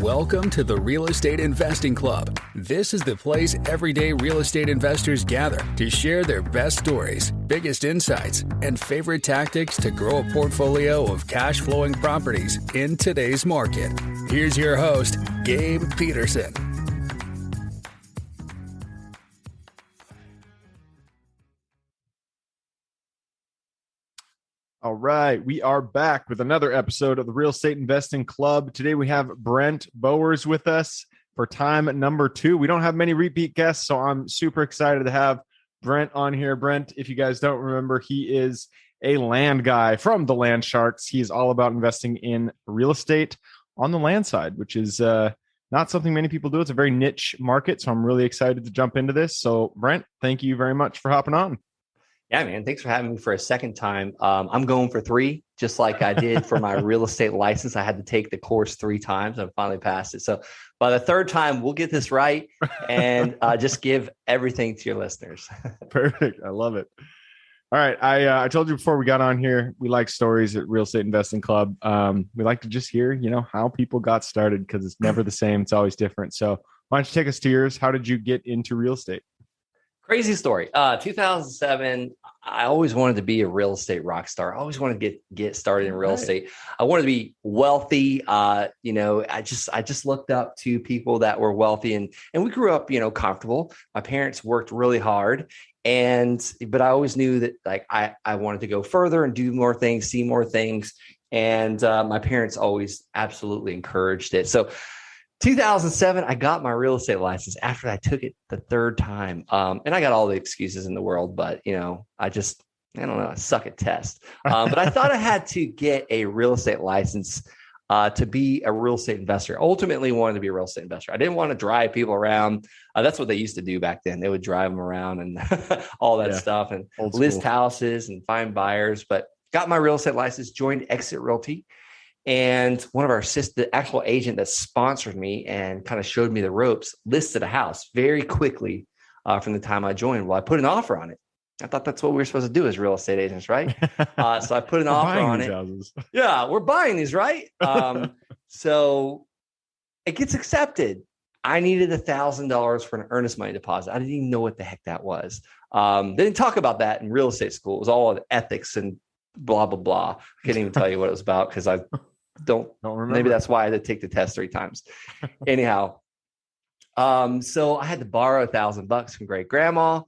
Welcome to the Real Estate Investing Club. This is the place everyday real estate investors gather to share their best stories, biggest insights, and favorite tactics to grow a portfolio of cash flowing properties in today's market. Here's your host, Gabe Peterson. All right, we are back with another episode of the Real Estate Investing Club. Today we have Brent Bowers with us for time number 2. We don't have many repeat guests, so I'm super excited to have Brent on here. Brent, if you guys don't remember, he is a land guy from the Land Sharks. He's all about investing in real estate on the land side, which is not something many people do. It's a very niche market, so I'm really excited to jump into this. So Brent, thank you very much for hopping on. Yeah, man. Thanks for having me for a second time. I'm going for 3, just like I did for my real estate license. I had to take the course 3 times and I finally passed it. So by the 3rd time, we'll get this right and just give everything to your listeners. Perfect. I love it. All right. I told you before we got on here, we like stories at Real Estate Investing Club. We like to just hear, how people got started because it's never the same. It's always different. So why don't you take us to yours? How did you get into real estate? Crazy story. 2007, I always wanted to be a real estate rock star. I always wanted to get started in real estate. I wanted to be wealthy. I just looked up to people that were wealthy and we grew up, comfortable. My parents worked really hard but I always knew that I wanted to go further and do more things, see more things. And my parents always absolutely encouraged it. So 2007, I got my real estate license after I took it the 3rd time. And I got all the excuses in the world, but I don't know, I suck at tests. But I thought I had to get a real estate license to be a real estate investor. Ultimately wanted to be a real estate investor. I didn't want to drive people around. That's what they used to do back then. They would drive them around and all that stuff and list houses and find buyers, but got my real estate license, joined Exit Realty. And one of our the actual agent that sponsored me and kind of showed me the ropes, listed a house very quickly from the time I joined. Well, I put an offer on it. I thought that's what we were supposed to do as real estate agents, right? So I put an offer on it. Houses. Yeah, we're buying these, right? So it gets accepted. I needed $1,000 for an earnest money deposit. I didn't even know what the heck that was. They didn't talk about that in real estate school. It was all ethics and blah, blah, blah. I can't even tell you what it was about because I don't remember. Maybe that's why I had to take the test 3 times. Anyhow, so I had to borrow $1,000 from great grandma.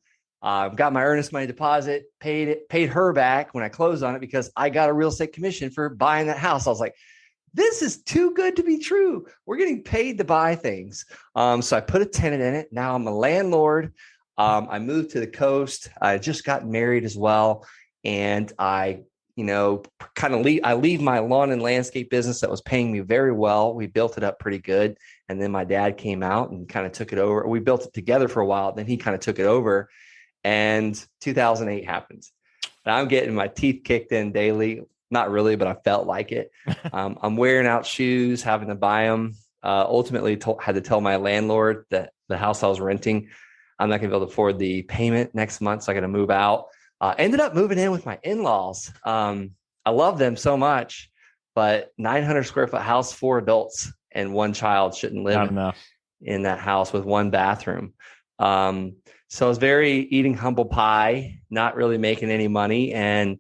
Got my earnest money deposit, paid her back when I closed on it because I got a real estate commission for buying that house. I was like, this is too good to be true. We're getting paid to buy things. So I put a tenant in it. Now I'm a landlord. I moved to the coast. I just got married as well. And I leave my lawn and landscape business that was paying me very well. We built it up pretty good. And then my dad came out and kind of took it over. We built it together for a while. Then he kind of took it over and 2008 happened. And I'm getting my teeth kicked in daily. Not really, but I felt like it. I'm wearing out shoes, having to buy them. Ultimately had to tell my landlord that the house I was renting, I'm not going to be able to afford the payment next month. So I got to move out. Ended up moving in with my in-laws. I love them so much, but 900 square foot house, 4 adults and 1 child shouldn't live in that house with 1 bathroom. So I was eating humble pie, not really making any money. And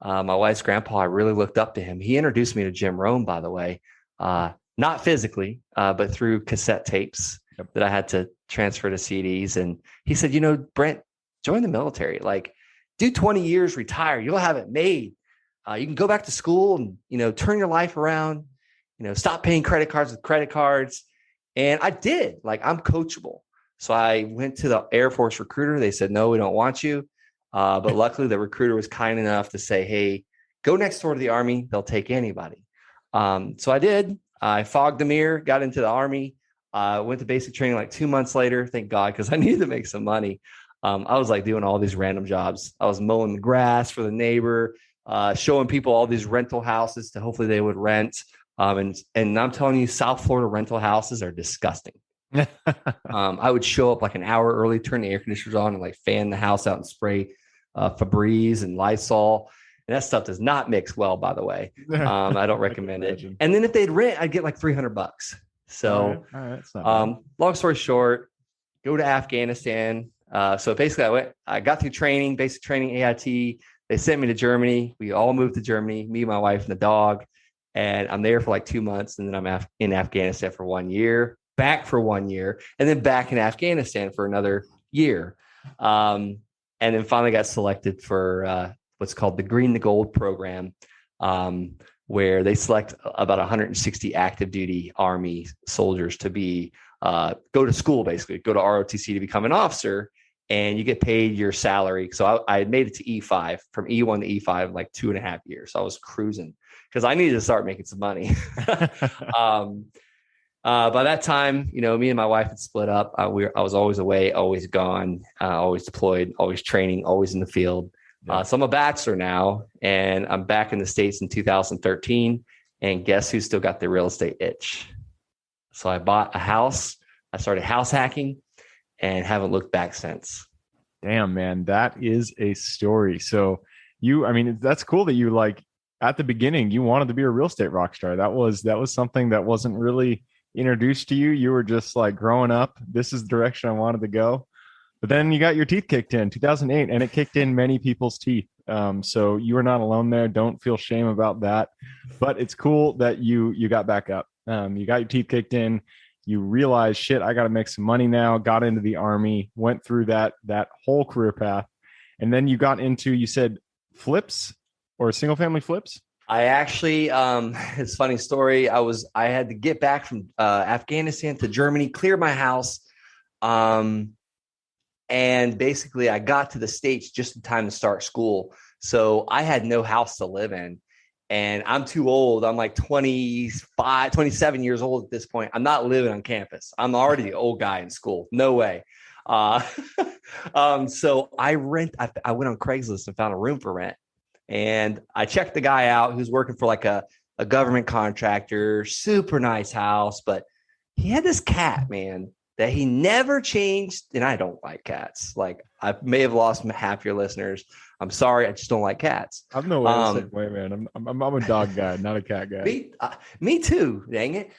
my wife's grandpa, I really looked up to him. He introduced me to Jim Rome, by the way, not physically, but through cassette tapes that I had to transfer to CDs. And he said, Brent, join the military. Do 20 years, retire. You'll have it made. You can go back to school and, turn your life around, stop paying credit cards with credit cards. And I did. I'm coachable. So I went to the Air Force recruiter. They said, no, we don't want you. But luckily the recruiter was kind enough to say, hey, go next door to the Army. They'll take anybody. So I did. I fogged the mirror, got into the Army, went to basic training 2 months later. Thank God, because I needed to make some money. I was doing all these random jobs. I was mowing the grass for the neighbor, showing people all these rental houses to hopefully they would rent. And I'm telling you, South Florida rental houses are disgusting. I would show up an hour early, turn the air conditioners on and fan the house out and spray Febreze and Lysol. And that stuff does not mix well, by the way. I don't recommend it. And then if they'd rent, I'd get $300. So, all right, that's not bad. long story short, go to Afghanistan. So basically I got through training, basic training, AIT. They sent me to Germany. We all moved to Germany, me, my wife, and the dog. And I'm there for like 2 months. And then I'm in Afghanistan for 1 year, back for 1 year, and then back in Afghanistan for another year. And then finally got selected for what's called the Green to Gold program, where they select about 160 active duty Army soldiers to be go to school, basically go to ROTC to become an officer, and you get paid your salary. So I made it to E5, from E1 to E5 in like 2.5 years. So I was cruising because I needed to start making some money. By that time, me and my wife had split up. I was always away, always gone, always deployed, always training, always in the field. Yeah. So I'm a bachelor now, and I'm back in the States in 2013. And guess who still got the real estate itch? So I bought a house. I started house hacking and haven't looked back since. Damn, man, that is a story. So that's cool that you, like, at the beginning, you wanted to be a real estate rock star. That was something that wasn't really introduced to you. You were just like, growing up, this is the direction I wanted to go. But then you got your teeth kicked in 2008, and it kicked in many people's teeth. So you are not alone there. Don't feel shame about that. But it's cool that you got back up. You got your teeth kicked in. You realized, shit, I got to make some money now. Got into the Army, went through that whole career path. And then you got into, you said, flips or single family flips? I actually, it's a funny story. I had to get back from Afghanistan to Germany, clear my house. And basically I got to the States just in time to start school. So I had no house to live in, and I'm too old. I'm like 25, 27 years old at this point. I'm not living on campus. I'm already the old guy in school. No way. So I went on Craigslist and found a room for rent, and I checked the guy out who's working for like a government contractor, super nice house, but he had this cat, man, that he never changed. And I don't like cats. Like, I may have lost half your listeners. I'm sorry. I just don't like cats. I'm no way the same way, man. I'm a dog guy, not a cat guy. Me too. Dang it.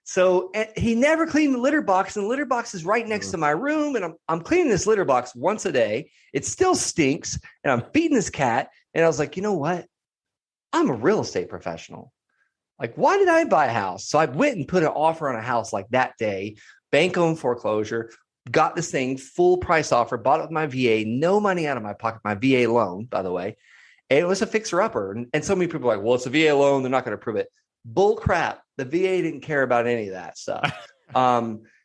So he never cleaned the litter box, and the litter box is right next to my room. And I'm cleaning this litter box once a day. It still stinks, and I'm feeding this cat. And I was like, you know what? I'm a real estate professional. Like, why did I buy a house? So I went and put an offer on a house like that day. Bank-owned foreclosure, got this thing, full price offer, bought it with my VA, no money out of my pocket, my VA loan, by the way. And it was a fixer-upper. And so many people are like, well, it's a VA loan, they're not going to approve it. Bull crap. The VA didn't care about any of that stuff.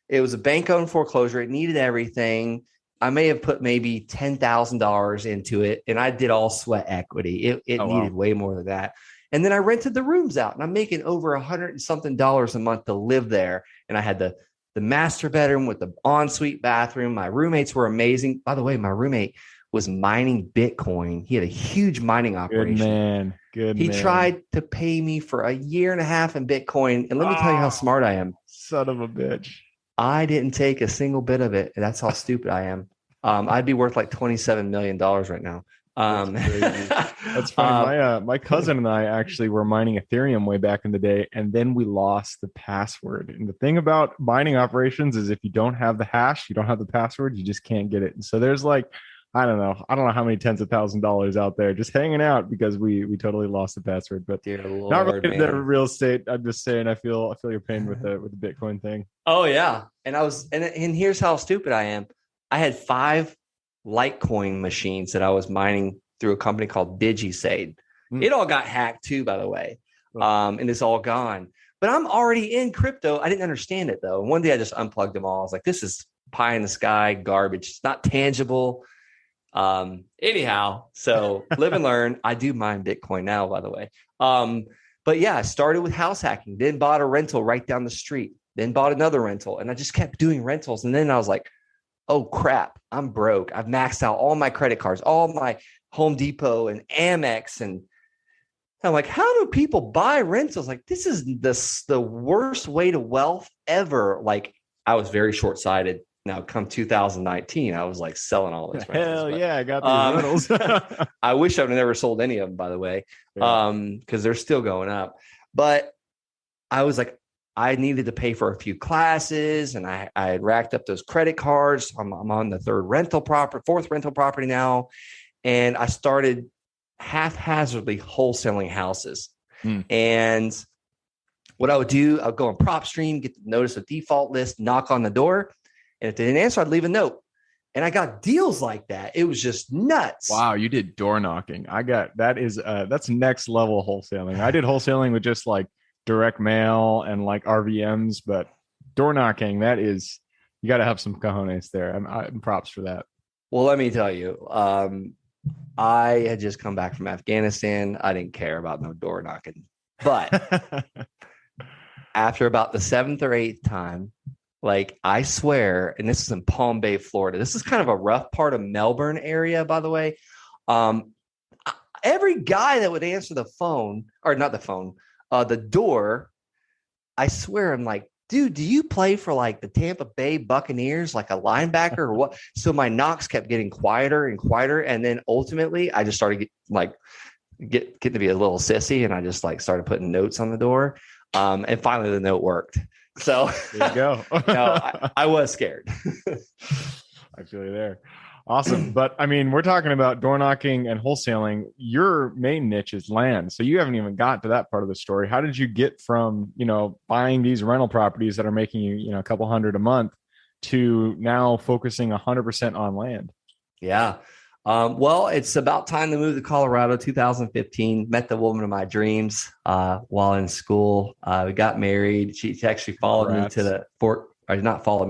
It was a bank-owned foreclosure. It needed everything. I may have put maybe $10,000 into it, and I did all sweat equity. It needed way more than that. And then I rented the rooms out, and I'm making over $100 and something a month to live there. And I had the master bedroom with the ensuite bathroom. My roommates were amazing. By the way, my roommate was mining Bitcoin. He had a huge mining operation. Good man. He tried to pay me for 1.5 years in Bitcoin. And let me tell you how smart I am. Son of a bitch. I didn't take a single bit of it. That's how stupid I am. I'd be worth like $27 million right now. That's funny. My cousin and I actually were mining Ethereum way back in the day, and then we lost the password. And the thing about mining operations is if you don't have the hash, you don't have the password, you just can't get it. And so there's like, I don't know how many tens of $1,000s out there just hanging out because we totally lost the password. But dear Lord, not related to real estate. I'm just saying I feel your pain with the Bitcoin thing. Oh yeah, and here's how stupid I am. I had 5 Litecoin machines that I was mining through a company called DigiSade. It all got hacked too, by the way. And it's all gone. But I'm already in crypto. I didn't understand it though. And one day I just unplugged them all. I was like, this is pie in the sky garbage. It's not tangible. Anyhow, so live and learn. I do mine Bitcoin now, by the way. But yeah, I started with house hacking, then bought a rental right down the street, then bought another rental. And I just kept doing rentals. And then I was like, oh crap, I'm broke. I've maxed out all my credit cards, all my Home Depot and Amex. And I'm like, how do people buy rentals? Like, this is the worst way to wealth ever. Like, I was very short-sighted. Now, come 2019, I was like selling all this. Hell yeah, I got these rentals. I wish I've never sold any of them, by the way, because they're still going up. But I was like, I needed to pay for a few classes, and I had racked up those credit cards. I'm on the fourth rental property now. And I started haphazardly wholesaling houses. And what I would do, I would go on PropStream, get the notice of default list, knock on the door. And if they didn't answer, I'd leave a note. And I got deals like that. It was just nuts. Wow, you did door knocking. That's next level wholesaling. I did wholesaling with just like direct mail and like RVMs, but door knocking, you got to have some cojones there. I'm props for that. Well, let me tell you, I had just come back from Afghanistan. I didn't care about no door knocking, but after about the 7th or 8th time, like I swear, and this is in Palm Bay, Florida. This is kind of a rough part of Melbourne area, by the way. Every guy that would answer the phone, or not the phone, the door, I swear, I'm like, dude, do you play for like the Tampa Bay Buccaneers, like a linebacker or what? So my knocks kept getting quieter and quieter. And then ultimately I just started getting to be a little sissy. And I just like started putting notes on the door. And finally the note worked. So there you go. No, I was scared. I feel you there. Awesome. But I mean, we're talking about door knocking and wholesaling. Your main niche is land. So you haven't even got to that part of the story. How did you get from, buying these rental properties that are making you, a couple hundred a month to now focusing 100% on land? Yeah. Well, it's about time to move to Colorado, 2015. Met the woman of my dreams while in school. We got married. She actually followed me to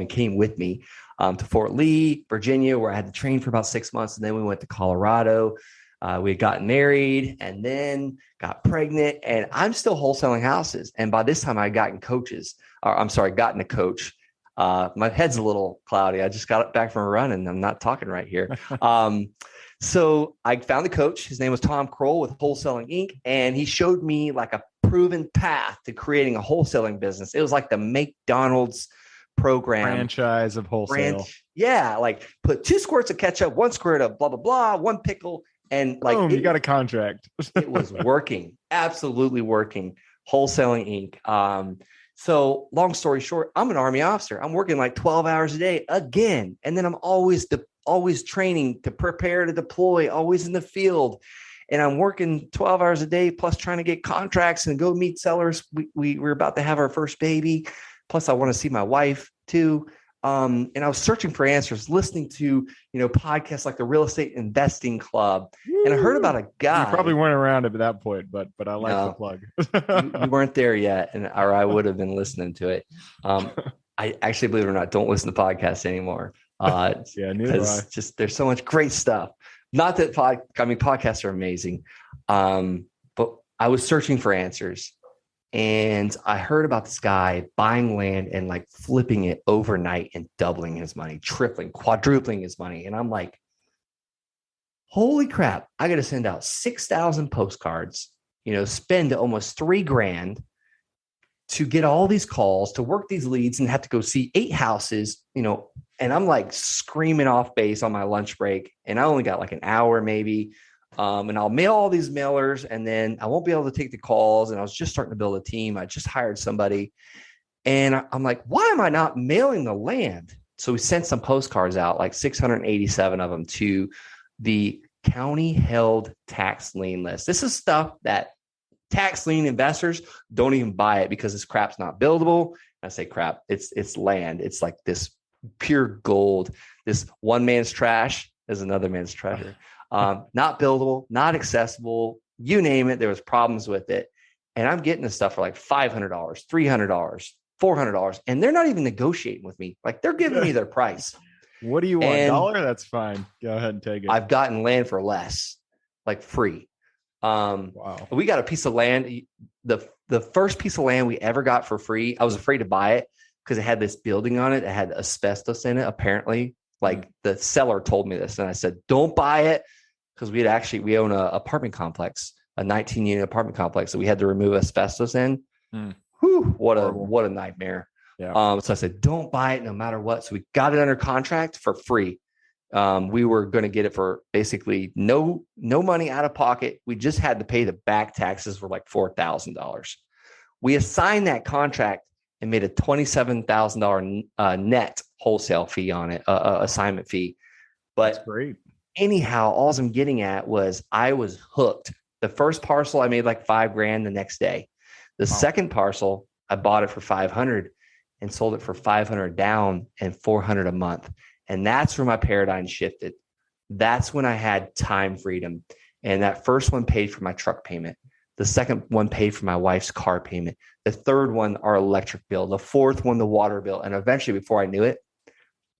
came with me to Fort Lee, Virginia, where I had to train for about 6 months. And then we went to Colorado. We had gotten married and then got pregnant, and I'm still wholesaling houses. And by this time I had gotten a coach. My head's a little cloudy. I just got back from a run and I'm not talking right here. So I found a coach. His name was Tom Kroll with Wholesaling Inc. And he showed me like a proven path to creating a wholesaling business. It was like the McDonald's program. Franchise of wholesale. Like put 2 squirts of ketchup, 1 squirt of blah, blah, blah, 1 pickle. And like, you got a contract. It was working. Absolutely working. Wholesaling Inc. So long story short, I'm an Army officer. I'm working like 12 hours a day again. And then I'm always training to prepare to deploy, always in the field. And I'm working 12 hours a day, plus trying to get contracts and go meet sellers. We're about to have our first baby. Plus I want to see my wife too. And I was searching for answers, listening to, podcasts like the Real Estate Investing Club. And I heard about a guy. You probably weren't around at that point, but I like the plug. You weren't there yet, or I would have been listening to it. I actually, believe it or not, don't listen to podcasts anymore. Neither do I. Just there's so much great stuff. Not that podcasts are amazing, but I was searching for answers. And I heard about this guy buying land and like flipping it overnight and doubling his money, tripling, quadrupling his money. And I'm like, holy crap, I got to send out 6,000 postcards, spend almost $3,000 to get all these calls, to work these leads and have to go see 8 houses, and I'm like screaming off base on my lunch break. And I only got like an hour maybe. And I'll mail all these mailers and then I won't be able to take the calls. And I was just starting to build a team. I just hired somebody and I'm like, why am I not mailing the land? So we sent some postcards out, like 687 of them to the county held tax lien list. This is stuff that tax lien investors don't even buy it because this crap's not buildable. I say crap, it's land. It's like this pure gold. This one man's trash is another man's treasure. Not buildable, not accessible, you name it. There was problems with it. And I'm getting this stuff for like $500, $300, $400. And they're not even negotiating with me. Like they're giving me their price. What do you want? $1? That's fine. Go ahead and take it. I've gotten land for less, like free. Wow. We got a piece of land. The first piece of land we ever got for free, I was afraid to buy it because it had this building on it. It had asbestos in it, apparently. Like the seller told me this. And I said, don't buy it. Because we own a apartment complex, a 19-unit apartment complex that we had to remove asbestos in. Whew, what a nightmare. Yeah. So I said, don't buy it no matter what. So we got it under contract for free. We were going to get it for basically no money out of pocket. We just had to pay the back taxes for like $4,000. We assigned that contract and made a $27,000 net wholesale fee on it, assignment fee. But that's great. Anyhow, all I'm getting at was I was hooked. The first parcel, I made like $5,000 the next day. The second parcel, I bought it for 500 and sold it for 500 down and 400 a month. And that's where my paradigm shifted. That's when I had time freedom. And that first one paid for my truck payment. The second one paid for my wife's car payment. The third one, our electric bill. The fourth one, the water bill. And eventually, before I knew it,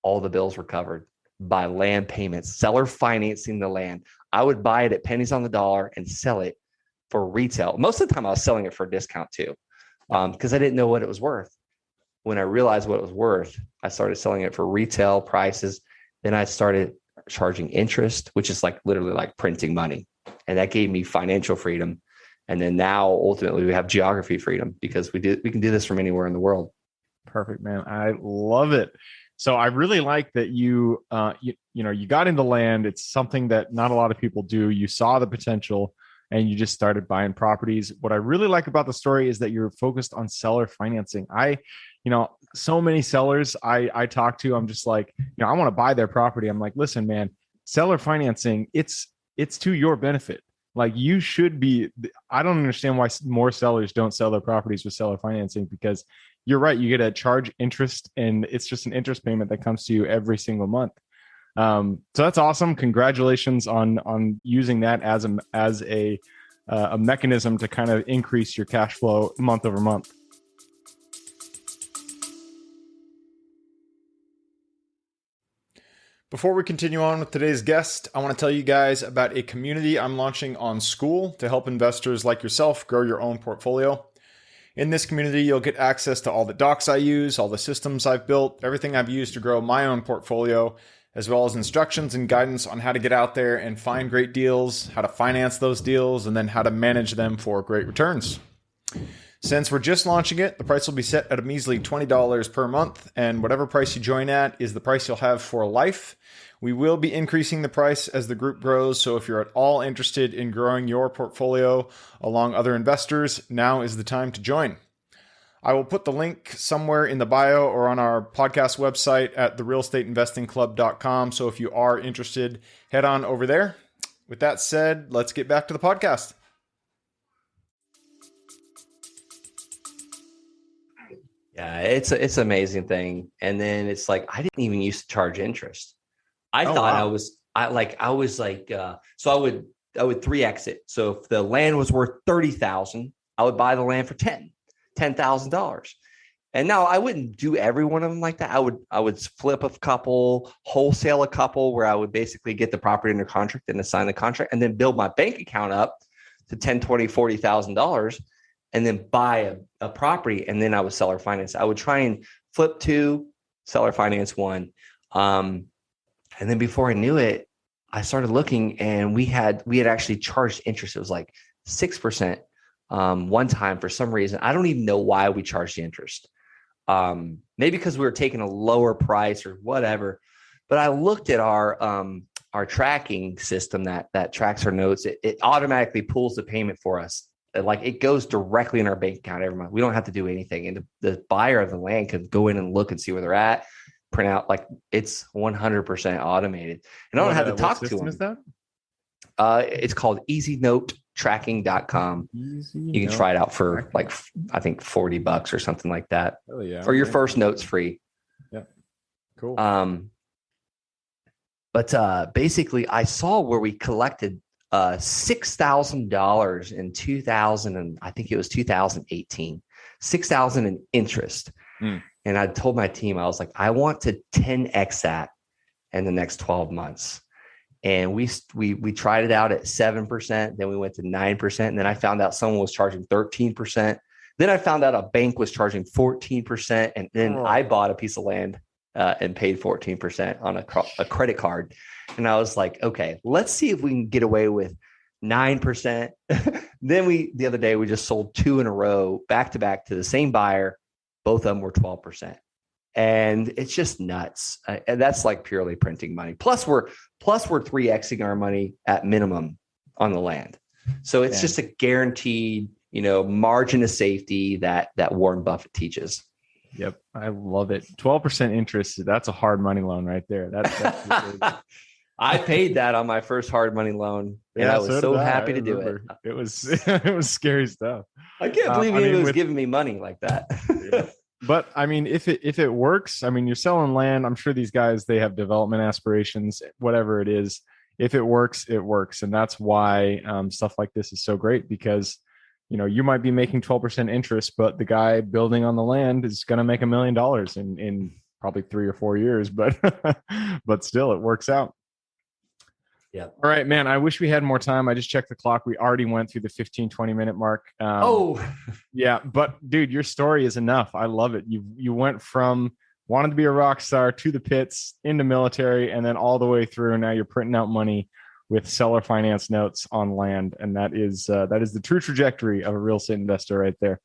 all the bills were covered by land payments, seller financing the land. I would buy it at pennies on the dollar and sell it for retail. Most of the time I was selling it for a discount too, because I didn't know what it was worth. When I realized what it was worth, I started selling it for retail prices. Then I started charging interest, which is like literally like printing money. And that gave me financial freedom. And then now ultimately we have geography freedom because we can do this from anywhere in the world. Perfect, man. I love it. So I really like that you got into land. It's something that not a lot of people do. You saw the potential and you just started buying properties. What I really like about the story is that you're focused on seller financing. So many sellers I talk to, I'm just like, I want to buy their property. I'm like, listen, man, seller financing, it's to your benefit. Like you should be, I don't understand why more sellers don't sell their properties with seller financing, because you're right. You get a charge interest and it's just an interest payment that comes to you every single month. So that's awesome. Congratulations on using that as a mechanism to kind of increase your cash flow month over month. Before we continue on with today's guest, I want to tell you guys about a community I'm launching on School to help investors like yourself grow your own portfolio. In this community, you'll get access to all the docs I use, all the systems I've built, everything I've used to grow my own portfolio, as well as instructions and guidance on how to get out there and find great deals, how to finance those deals, and then how to manage them for great returns. Since we're just launching it, the price will be set at a measly $20 per month, and whatever price you join at is the price you'll have for life. We will be increasing the price as the group grows, so if you're at all interested in growing your portfolio along other investors, now is the time to join. I will put the link somewhere in the bio or on our podcast website at therealestateinvestingclub.com, so if you are interested, head on over there. With that said, let's get back to the podcast. Yeah, it's an amazing thing. And then it's like, I didn't even used to charge interest. I thought wow. So I would 3X it. So if the land was worth $30,000, I would buy the land for $10,000. And now I wouldn't do every one of them like that. I would flip a couple, wholesale a couple, where I would basically get the property under contract and assign the contract, and then build my bank account up to $10,000, $20,000, $40,000, and then buy a property. And then I would seller finance. I would try and flip 2, seller finance 1. And then before I knew it, I started looking, and we had actually charged interest. It was like 6% one time for some reason. I don't even know why we charged the interest. Maybe because we were taking a lower price or whatever. But I looked at our tracking system that tracks our notes. It automatically pulls the payment for us. Like it goes directly in our bank account every month. We don't have to do anything. And the buyer of the land can go in and look and see where they're at, print out, like it's 100% automated. And I don't have to talk to them. Is that? It's called easynotetracking.com. You can try it out for like, I think $40 or something like that. Oh yeah. For your first note's free. Yeah. Cool. But basically I saw where we collected $6,000 in 2000, and I think it was 2018, $6,000 in interest. And I told my team, I was like, I want to 10x that in the next 12 months. And we tried it out at 7%. Then we went to 9%. And then I found out someone was charging 13%. Then I found out a bank was charging 14%. And then I bought a piece of land and paid 14% on a credit card. And I was like, okay, let's see if we can get away with 9%. Then the other day, we just sold 2 in a row, back to back, to the same buyer. Both of them were 12%. And it's just nuts. And that's like purely printing money. Plus we're 3Xing our money at minimum on the land. So it's just a guaranteed, margin of safety that Warren Buffett teaches. Yep. I love it. 12% interest. That's a hard money loan right there. That's I paid that on my first hard money loan, and yeah, I was so happy to do it. It was it was scary stuff. I can't believe he was giving me money like that. Yeah. But I mean, if it works, I mean, you're selling land. I'm sure these guys, they have development aspirations, whatever it is. If it works, it works. And that's why stuff like this is so great, because, you know, you might be making 12% interest, but the guy building on the land is going to make $1 million in probably 3 or 4 years, but, but still it works out. Yeah. All right, man. I wish we had more time. I just checked the clock. We already went through the 15-20 minute mark. Yeah. But dude, your story is enough. I love it. You went from wanting to be a rock star to the pits, into military, and then all the way through. And now you're printing out money with seller finance notes on land. And that is the true trajectory of a real estate investor right there.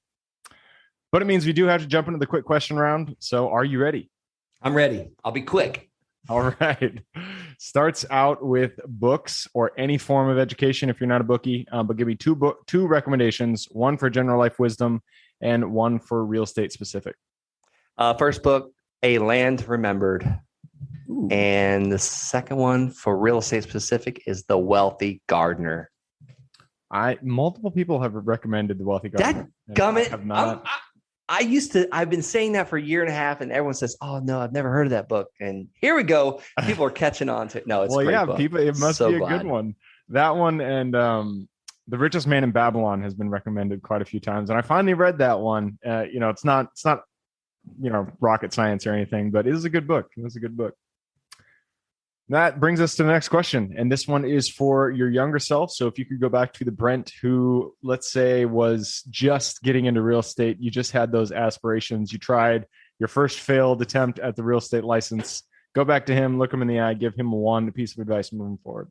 But it means we do have to jump into the quick question round. So are you ready? I'm ready. I'll be quick. All right. Starts out with books or any form of education if you're not a bookie, but give me two recommendations, one for general life wisdom and one for real estate specific. First book, A Land Remembered. Ooh. And the second one for real estate specific is The Wealthy Gardener. Multiple people have recommended The Wealthy Gardener. Dadgummit. Have not. I've been saying that for a year and a half, and everyone says, "Oh no, I've never heard of that book." And here we go. People are catching on to it. No, it's a great book. People, it must be a good one. That one and The Richest Man in Babylon has been recommended quite a few times, and I finally read that one. It's not rocket science or anything, but it is a good book. It was a good book. That brings us to the next question. And this one is for your younger self. So if you could go back to the Brent who, let's say, was just getting into real estate, you just had those aspirations, you tried your first failed attempt at the real estate license, go back to him, look him in the eye, give him one piece of advice moving forward.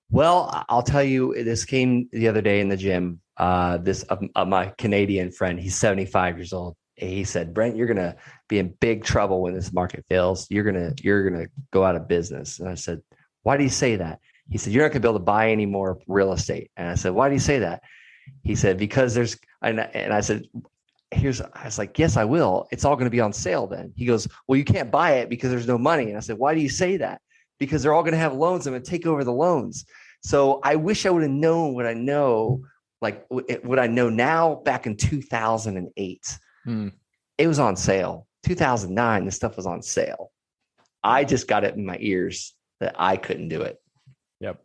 Well, I'll tell you, this came the other day in the gym. My Canadian friend, he's 75 years old. He said, "Brent, you're going to be in big trouble when this market fails. You're going to go out of business." And I said, "Why do you say that?" He said, "You're not going to be able to buy any more real estate." And I said, "Why do you say that?" He said, "Because there's," and I said, I was like, "Yes, I will. It's all going to be on sale then." He goes, "Well, you can't buy it because there's no money." And I said, "Why do you say that?" "Because they're all going to have loans. I'm going to take over the loans." So I wish I would have known what I know, like what I know now back in 2008. It was on sale. 2009, this stuff was on sale. I just got it in my ears that I couldn't do it. Yep.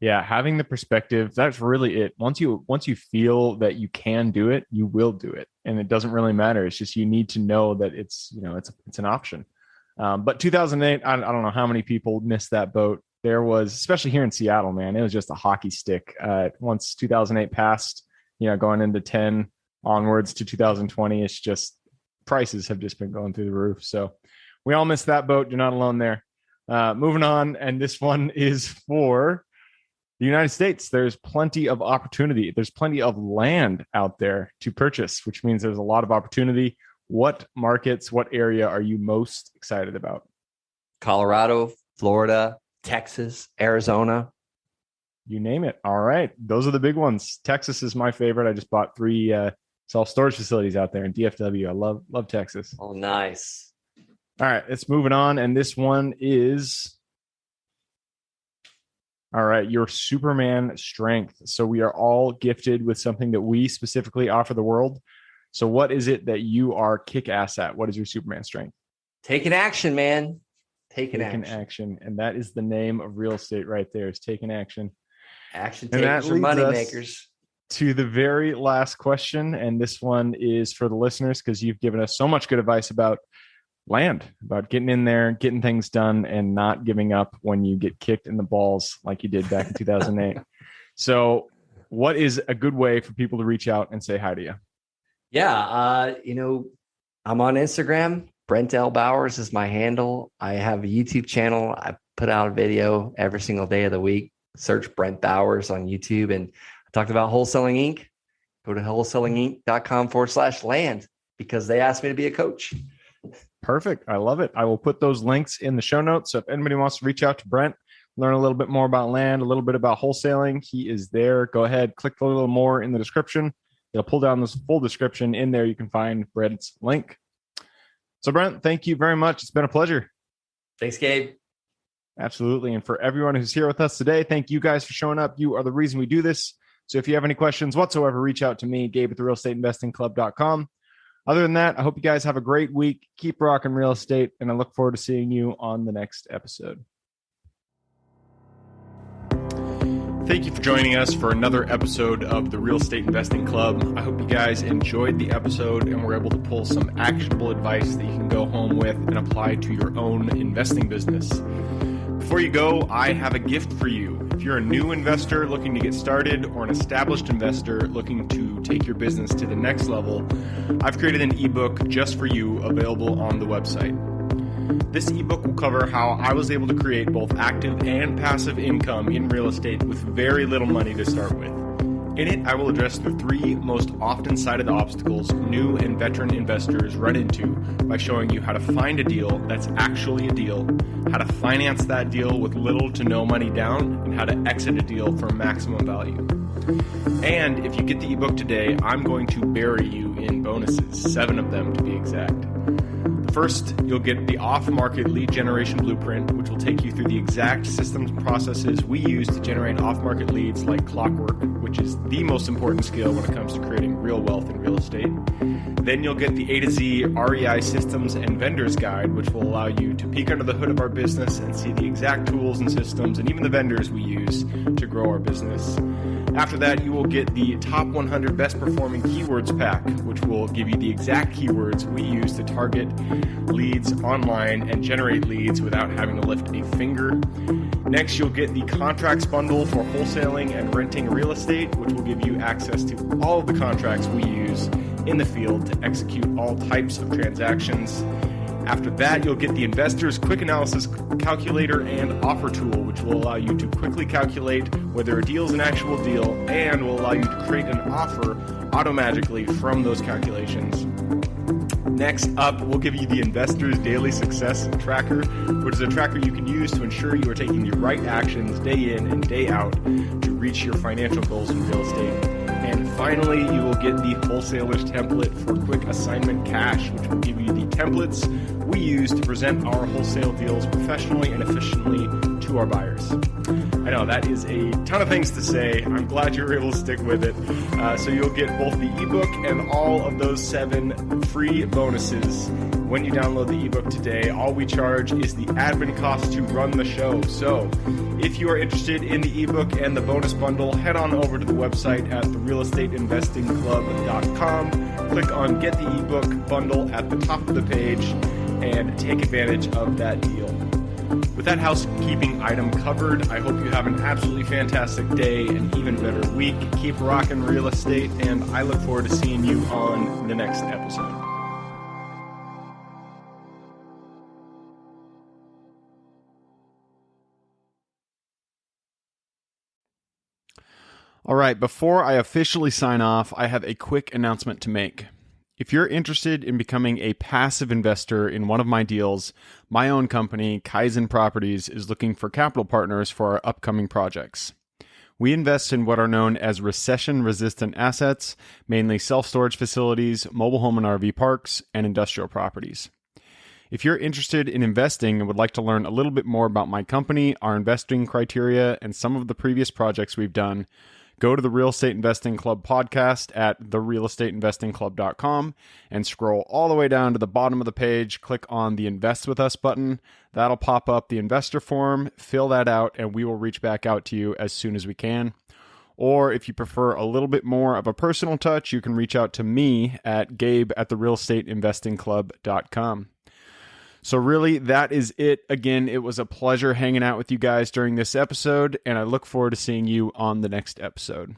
Yeah. Having the perspective, that's really it. Once you feel that you can do it, you will do it. And it doesn't really matter. It's just, you need to know that it's an option. But 2008, I don't know how many people missed that boat. There was, especially here in Seattle, man, it was just a hockey stick. Once 2008 passed, going into 10 onwards to 2020, it's just, prices have just been going through the roof. So we all missed that boat. You're not alone there. Moving on. And this one is for the United States. There's plenty of opportunity. There's plenty of land out there to purchase, which means there's a lot of opportunity. What markets, what area are you most excited about? Colorado, Florida, Texas, Arizona. You name it. All right. Those are the big ones. Texas is my favorite. I just bought 3 self-storage facilities out there in DFW. I love Texas. Oh, nice. All right, let's move it on. And this one is, all right, your Superman strength. So we are all gifted with something that we specifically offer the world. So what is it that you are kick-ass at? What is your Superman strength? Taking action, man. Taking action. And that is the name of real estate right there, is taking action. Action takers are money makers. To the very last question, and this one is for the listeners because you've given us so much good advice about land, about getting in there, getting things done, and not giving up when you get kicked in the balls like you did back in 2008. So what is a good way for people to reach out and say hi to you? Yeah, I'm on Instagram. Brent L. Bowers is my handle. I have a YouTube channel. I put out a video every single day of the week. Search Brent Bowers on YouTube, and I talked about Wholesaling Inc. Go to wholesalinginc.com/land because they asked me to be a coach. Perfect. I love it. I will put those links in the show notes. So if anybody wants to reach out to Brent, learn a little bit more about land, a little bit about wholesaling, he is there. Go ahead, click a little more in the description. It'll pull down this full description. In there, you can find Brent's link. So Brent, thank you very much. It's been a pleasure. Thanks, Gabe. Absolutely. And for everyone who's here with us today, thank you guys for showing up. You are the reason we do this. So if you have any questions whatsoever, reach out to me, Gabe at therealestateinvestingclub.com. Other than that, I hope you guys have a great week. Keep rocking real estate, and I look forward to seeing you on the next episode. Thank you for joining us for another episode of the Real Estate Investing Club. I hope you guys enjoyed the episode and were able to pull some actionable advice that you can go home with and apply to your own investing business. Before you go, I have a gift for you. If you're a new investor looking to get started or an established investor looking to take your business to the next level, I've created an ebook just for you available on the website. This ebook will cover how I was able to create both active and passive income in real estate with very little money to start with. In it, I will address the 3 most often cited obstacles new and veteran investors run into by showing you how to find a deal that's actually a deal, how to finance that deal with little to no money down, and how to exit a deal for maximum value. And if you get the ebook today, I'm going to bury you in bonuses, 7 of them to be exact. First, you'll get the off-market lead generation blueprint, which will take you through the exact systems and processes we use to generate off-market leads like clockwork, which is the most important skill when it comes to creating real wealth in real estate. Then you'll get the A to Z REI systems and vendors guide, which will allow you to peek under the hood of our business and see the exact tools and systems and even the vendors we use to grow our business. After that, you will get the top 100 best performing keywords pack, which will give you the exact keywords we use to target leads online and generate leads without having to lift a finger. Next, you'll get the contracts bundle for wholesaling and renting real estate, which will give you access to all of the contracts we use in the field to execute all types of transactions. After that, you'll get the Investor's Quick Analysis Calculator and Offer Tool, which will allow you to quickly calculate whether a deal is an actual deal and will allow you to create an offer automatically from those calculations. Next up, we'll give you the Investor's Daily Success Tracker, which is a tracker you can use to ensure you are taking the right actions day in and day out to reach your financial goals in real estate. And finally, you will get the Wholesaler's Template for Quick Assignment Cash, which will give you the templates we use to present our wholesale deals professionally and efficiently to our buyers. I know that is a ton of things to say. I'm glad you were able to stick with it. So you'll get both the ebook and all of those 7 free bonuses when you download the ebook today. All we charge is the admin cost to run the show. So if you are interested in the ebook and the bonus bundle, head on over to the website at therealestateinvestingclub.com. Click on Get the Ebook Bundle at the top of the page and take advantage of that deal. With that housekeeping item covered, I hope you have an absolutely fantastic day and even better week. Keep rocking real estate, and I look forward to seeing you on the next episode. All right, before I officially sign off, I have a quick announcement to make. If you're interested in becoming a passive investor in one of my deals, my own company, Kaizen Properties, is looking for capital partners for our upcoming projects. We invest in what are known as recession-resistant assets, mainly self-storage facilities, mobile home and RV parks, and industrial properties. If you're interested in investing and would like to learn a little bit more about my company, our investing criteria, and some of the previous projects we've done, go to the Real Estate Investing Club podcast at therealestateinvestingclub.com and scroll all the way down to the bottom of the page. Click on the Invest With Us button. That'll pop up the investor form. Fill that out, and we will reach back out to you as soon as we can. Or if you prefer a little bit more of a personal touch, you can reach out to me at Gabe at therealestateinvestingclub.com. So really, that is it. Again, it was a pleasure hanging out with you guys during this episode, and I look forward to seeing you on the next episode.